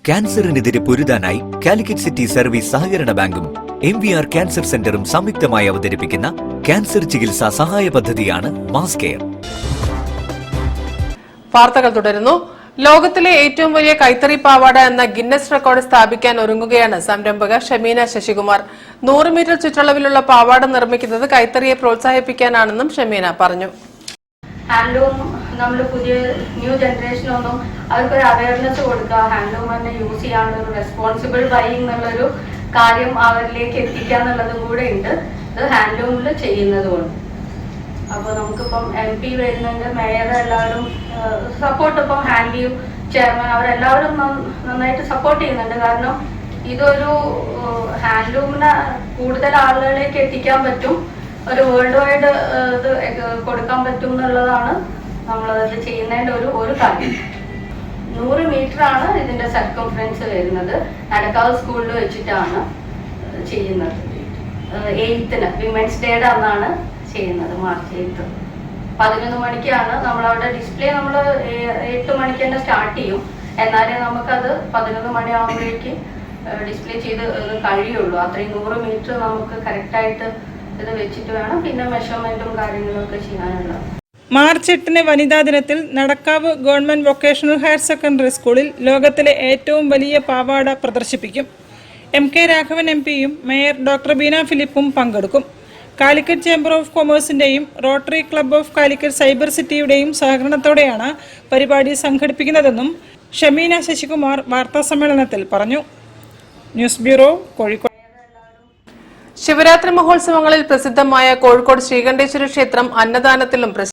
ക്യാൻസറിനെതിരെ പൊരുതാനായി Calicut city service സഹകരണ ബാങ്കും MVR cancer സെന്ററും സംയുക്തമായി അവതരിപ്പിക്കുന്ന ക്യാൻസർ ചികിത്സാ സഹായ പദ്ധതിയാണ് മാസ് കെയർ. വാർത്തകൾ തുടരുന്നു. ലോകത്തിലെ ഏറ്റവും വലിയ കൈത്തറി പാവാട എന്ന ഗിന്നസ് റെക്കോർഡ് സ്ഥാപിക്കാൻ ഒരുങ്ങുകയാണ് സംരംഭക ഷമീന ശശികുമാർ. 100 മീറ്റർ ചുറ്റളവിലുള്ള പാവാട നിർമ്മിക്കുന്നത് കൈത്തറിയെ പ്രോത്സാഹിപ്പിക്കാനാണെന്നും ഷമീന പറഞ്ഞു. ഹാൻഡ്ലൂം നമ്മൾ പുതിയ ന്യൂ ജനറേഷനൊന്നും അവർക്കൊരു അവയർനെസ് കൊടുക്കുക, ഹാൻഡ്ലൂം തന്നെ യൂസ് ചെയ്യാനുള്ള ഒരു റെസ്പോൺസിബിൾ ബൈയിങ് എന്നുള്ളൊരു കാര്യം അവരിലേക്ക് എത്തിക്കുക എന്നുള്ളതും കൂടെ ഉണ്ട്. ഇത് ഹാൻഡ്ലൂമിൽ ചെയ്യുന്നതുകൊണ്ട്. അപ്പോൾ നമുക്കിപ്പം MP വരുന്നുണ്ട്, മേയർ എല്ലാവരും സപ്പോർട്ട്, ഇപ്പം ഹാൻഡ്ലൂം ചെയർമാൻ അവരെല്ലാവരും നന്നായിട്ട് സപ്പോർട്ട് ചെയ്യുന്നുണ്ട്. കാരണം ഇതൊരു ഹാൻഡ്ലൂമിനെ കൂടുതൽ ആളുകളിലേക്ക് എത്തിക്കാൻ പറ്റും, ഒരു വേൾഡ് വൈഡ് ഇത് കൊടുക്കാൻ പറ്റും എന്നുള്ളതാണ് നമ്മളത് ചെയ്യുന്നതിൻ്റെ ഒരു കാര്യം. 100 മീറ്റർ ആണ് ഇതിന്റെ സർക്കംഫറൻസ് വരുന്നത്. നടക്കാവ് സ്കൂളിൽ വെച്ചിട്ടാണ് ചെയ്യുന്നത്. 8ന് വിമൻസ് ഡേയുടെ അന്നാണ് ചെയ്യുന്നത്, മാർച്ച് 8. 11 മണിക്കാണ് നമ്മളവിടെ ഡിസ്പ്ലേ. നമ്മൾ 8 മണിക്ക് തന്നെ സ്റ്റാർട്ട് ചെയ്യും, എന്നാലേ നമുക്കത് 11 മണിയാകുമ്പോഴേക്ക് ഡിസ്പ്ലേ ചെയ്ത് കഴിയുള്ളൂ. അത്രയും 100 മീറ്റർ നമുക്ക് കറക്റ്റായിട്ട് ഇത് വെച്ചിട്ട് വേണം പിന്നെ മെഷർമെന്റും കാര്യങ്ങളൊക്കെ ചെയ്യാനുള്ളത്. മാർച്ച് 8 വനിതാ ദിനത്തിൽ Nadakkavu government vocational higher secondary സ്കൂളിൽ ലോകത്തിലെ ഏറ്റവും വലിയ പാവാട പ്രദർശിപ്പിക്കും. MK രാഘവൻ MPയും മേയർ ഡോക്ടർ ബീന ഫിലിപ്പും പങ്കെടുക്കും. കാലിക്കറ്റ് ചേംബർ ഓഫ് കൊമേഴ്സിന്റെയും Rotary club of Calicut cyber സിറ്റിയുടെയും സഹകരണത്തോടെയാണ് പരിപാടി സംഘടിപ്പിക്കുന്നതെന്നും ഷമീന ശശികുമാർ വാർത്താസമ്മേളനത്തിൽ പറഞ്ഞു. News bureau, Kozhikode. ശിവരാത്രി മഹോത്സവങ്ങളിൽ പ്രസിദ്ധമായ കോഴിക്കോട് ശ്രീകണ്ഠേശ്വര ക്ഷേത്രം അന്നദാനത്തിലും